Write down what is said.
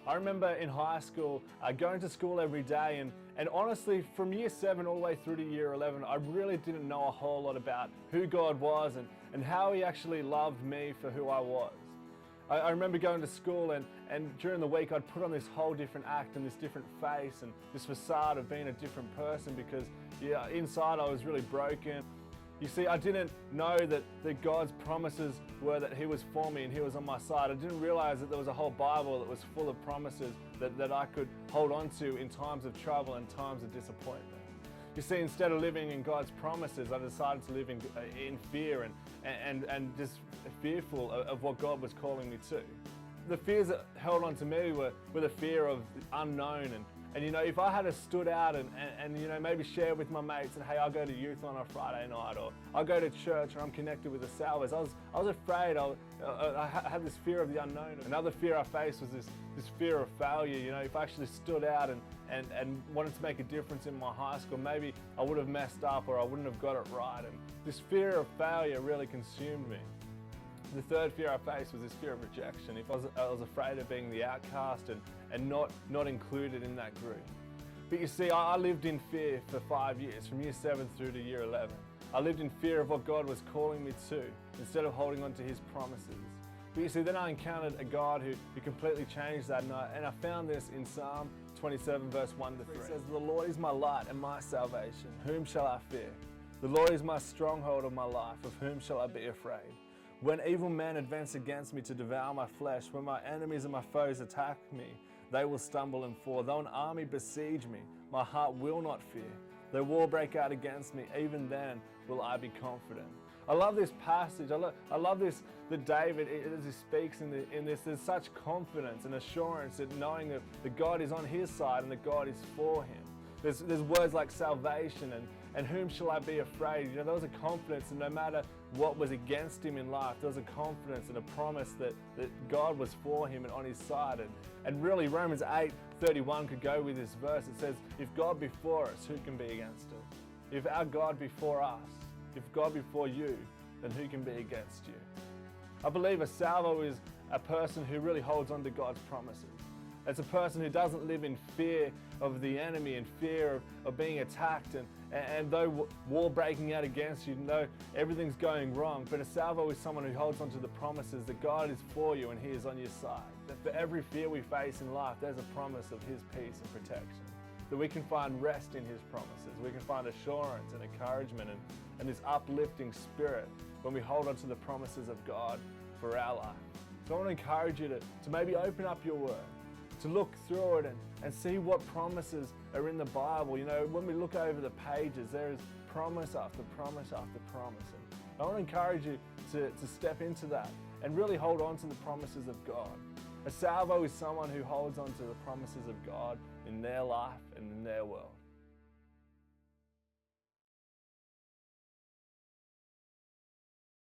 I remember in high school going to school every day, and honestly from year 7 all the way through to year 11, I really didn't know a whole lot about who God was and how He actually loved me for who I was. I remember going to school and during the week I'd put on this whole different act and this different face and this facade of being a different person because inside I was really broken. You see, I didn't know that God's promises were that He was for me and He was on my side. I didn't realize that there was a whole Bible that was full of promises that I could hold on to in times of trouble and times of disappointment. You see, instead of living in God's promises, I decided to live in fear and just fearful of what God was calling me to. The fears that held on to me were the fear of the unknown and you know, if I had stood out and you know, maybe share with my mates and hey, I'll go to youth on a Friday night or I'll go to church or I'm connected with the Salvos, I was afraid. I had this fear of the unknown. Another fear I faced was this fear of failure. You know, if I actually stood out and wanted to make a difference in my high school, maybe I would have messed up or I wouldn't have got it right. And this fear of failure really consumed me. The third fear I faced was this fear of rejection. If I was afraid of being the outcast and not included in that group. But you see, I lived in fear for 5 years, from year 7 through to year 11. I lived in fear of what God was calling me to, instead of holding on to His promises. But you see, then I encountered a God who completely changed that, and I found this in Psalm 27 verse 1 to 3. It says, "The Lord is my light and my salvation. Whom shall I fear? The Lord is my stronghold of my life. Of whom shall I be afraid? When evil men advance against me to devour my flesh, when my enemies and my foes attack me, they will stumble and fall. Though an army besiege me, my heart will not fear. Though war break out against me, even then will I be confident." I love this passage. I love this that David, as he speaks in this, there's such confidence and assurance that knowing that God is on his side and that God is for him. There's words like salvation and whom shall I be afraid? You know, there was a confidence, and no matter what was against him in life, there was a confidence and a promise that God was for him and on his side. And really, Romans 8:31 could go with this verse. It says, if God be for us, who can be against us? If our God be for us, if God be for you, then who can be against you? I believe a salvo is a person who really holds on to God's promises. It's a person who doesn't live in fear of the enemy and fear of being attacked and though war breaking out against you, though everything's going wrong, but a salvo is someone who holds on to the promises that God is for you and He is on your side. That for every fear we face in life, there's a promise of His peace and protection. That we can find rest in His promises. We can find assurance and encouragement and this uplifting spirit when we hold on to the promises of God for our life. So I want to encourage you to maybe open up your word, to look through it and see what promises are in the Bible. You know, when we look over the pages, there is promise after promise after promise. And I want to encourage you to step into that and really hold on to the promises of God. A salvo is someone who holds on to the promises of God in their life and in their world.